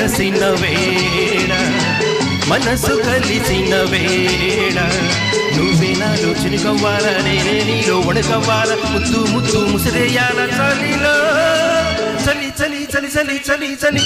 వెలసిన వేళ మనసు కలిసిన వేళ నువ్వే నాలో చినుకవ్వాలా నేనే నీలో వణకవ్వాలా ముద్దు ముద్దు ముసిరేయాల చలిలో చలి చలి చలి చలి చలి చలి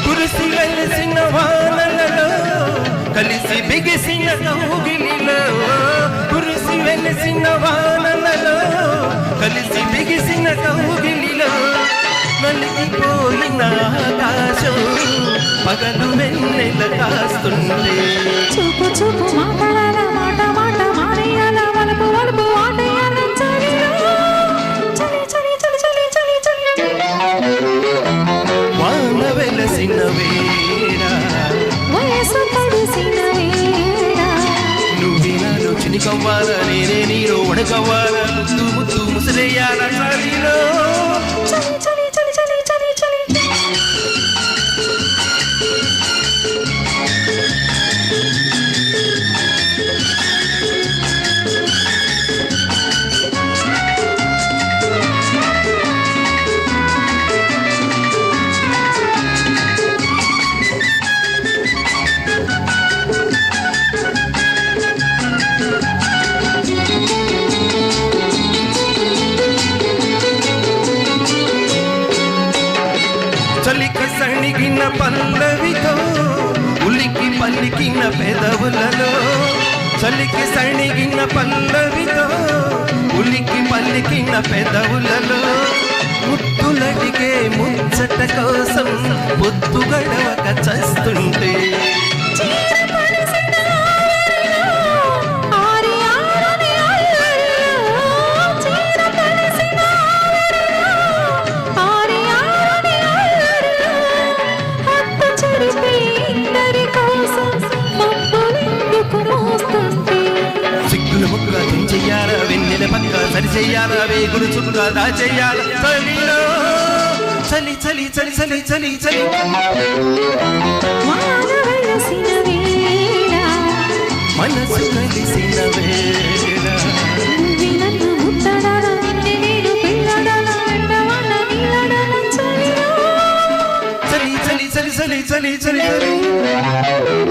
కురిసి వెలిసిన వానలలో కలిసి బిగిసిన కౌగిలిలో కురిసి వెలిసిన వానలలో కలిసి బిగిసిన కౌగిలిలో నలిగిపోయిన ఆకాశం పగలు వెన్నెల కాస్తుంటే చూపు చూపు మాటలాల మాట మాట మారేయాల వలపు వలపు ఆటయాల చలిలో చలి చలి చలి చలి చలి చలి వాన వెలసిన వేళ వయసు పడిసిన వేళ నువ్వే నాలో చినుకవ్వాలా నేనే నీలో వణకవ్వాలా ముద్దు ముద్దు ముసిరేయాల చలిలో చలి చలి చలి చలి చలి చలి చలిక సణిగిన పల్లవితో ఉలికి పలికిన పెదవులలో చలికి సణిగిన పల్లవితో ఉలికి పలికిన పెదవులలో ముద్దులడిగే ముచ్చట కోసం పొద్దు గడవక చస్తుంటే సిగ్గులు ముక్క తుంచెయ్యాల వెన్నెల పక్క సరిచెయ్యాల వేగులు చుక్క దాచెయ్యాల చలిలో చలి చలి చలి చలి చలి చలి మనసు కలిసిన వేళ చలి చలి చలి చలి చలి చలి చలి